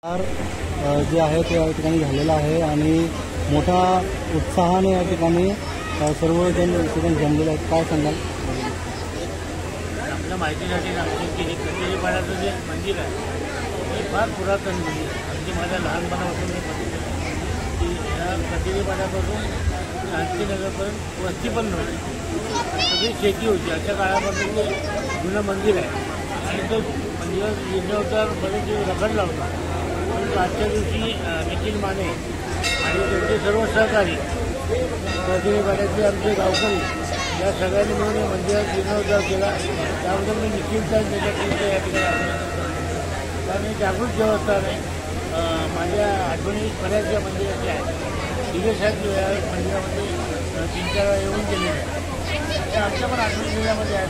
जे आहे ते या ठिकाणी झालेला आहे आणि मोठ्या उत्साहाने या ठिकाणी सर्वजण ठिकाणी जमलेले आहेत. काय सांगाल? आपल्या माहितीसाठी सांगतो की हे कचेरीपाड्याचं जे मंदिर आहे हे फार पुरातन मंदिर आहे. अगदी माझ्या लहानपणापासून मी बघितलं की या कचेरीपाड्यापासून क्रांतीनगरपर्यंत वस्ती पण नव्हती, सगळी शेती होती. अशा काळापासून ते जुनं मंदिर आहे आणि तो मंदिरात जीर्णोद्धार बरेच रखडला होता. परंतु आजच्या दिवशी निखिल माने आणि त्यांचे सर्व सहकारी कचेरीपाड्याचे आमचे गावकरी या सगळ्यांनी मिळून या मंदिरात जीर्णोद्धार केला. त्याबद्दल मी निखिलचा त्याच्या टीमचं या ठिकाणी अभिनंदन करतो. आणि जागृत देवस्थान आहे. माझ्या आठवणी बऱ्याच ज्या मंदिराच्या आहेत दिवेशात या मंदिरामध्ये 3-4 वेळा येऊन गेलेले आहे. त्या आमच्या पण आठवणी जिल्ह्यामध्ये आहे.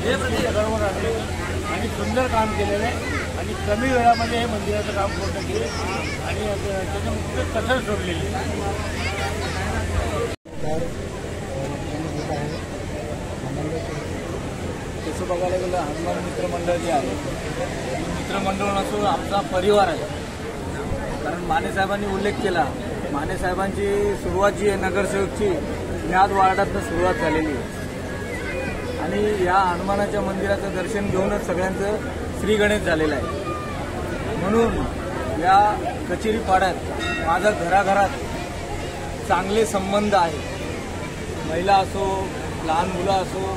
बरोबर आठवणी आणि सुंदर काम केलेलं आहे आणि कमी वेळामध्ये हे मंदिराचं काम पूर्ण केलं आणि त्याचं मुख्य कसर सोडलेली तसं बघायला गेलं हनुमान मित्रमंडळ जे आहे मित्रमंडळ नसून आमचा परिवार आहे. कारण मानेसाहेबांनी उल्लेख केला, मानेसाहेबांची सुरुवात जी आहे नगरसेवकची याच वार्डातनं सुरुवात झालेली आहे आणि या हनुमानाच्या मंदिराचं दर्शन घेऊनच सगळ्यांचं श्री गणेश झालेलं आहे. म्हणून या कचेरीपाड्यात माझा घराघरात चांगले संबंध आहे. महिला असो, लहान मुलं असो,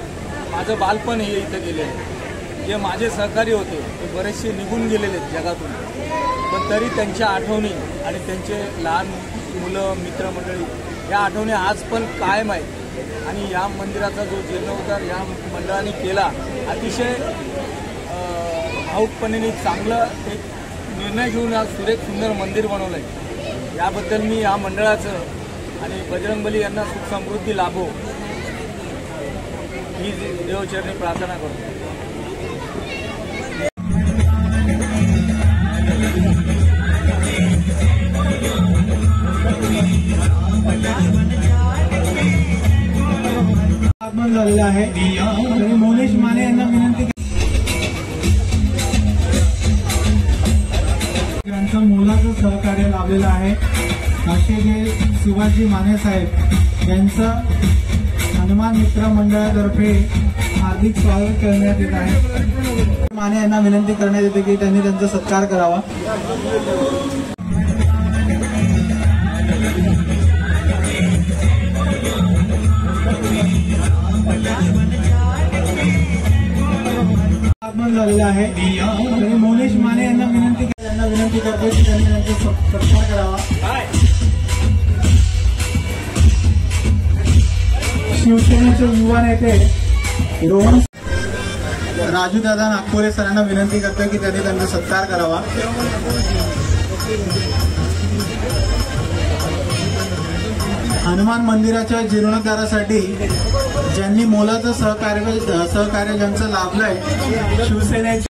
माझं बालपण हे इथं गेले आहे. जे माझे सहकारी होते ते बरेचसे निघून गेलेले आहेत जगातून, पण तरी त्यांच्या आठवणी आणि त्यांचे लहान मुलं मित्रमंडळी या आठवणी आज पण कायम आहेत. आणि या मंदिराचा जो जीर्णोद्धार या मंडळाने केला अतिशय भावुकपणे चांगलं एक निर्णय घेऊन आज सुरेख सुंदर मंदिर बनवलं आहे. याबद्दल मी या मंडळाचं आणि बजरंगबली यांना सुख समृद्धी लाभो ही देवचरणी प्रार्थना करतो. आगमन झालेलं आहे आणि मोनेश माने यांना विनंती यांचं मोलाचं सहकार्य लाभलेलं आहे. असे जे शिवाजी माने साहेब यांचं हनुमान मित्र मंडळातर्फे हार्दिक स्वागत करण्यात येत आहे. माने यांना विनंती करण्यात येते की त्यांनी त्यांचा सत्कार करावा. आगमन झालेलं आहे आणि मोनेश माने यांना विनंती करते की त्यांनी त्यांचा सत्कार करावा. शिवसेनेचे युवा नेते रोहन राजूदादा नागपुरे सरांना विनंती करते की त्यांनी त्यांचा सत्कार करावा. हनुमान मंदिराच्या जीर्णोद्धारासाठी ज्यांनी मोलाचं सहकार्य ज्यांचं लाभलंय शिवसेनेचे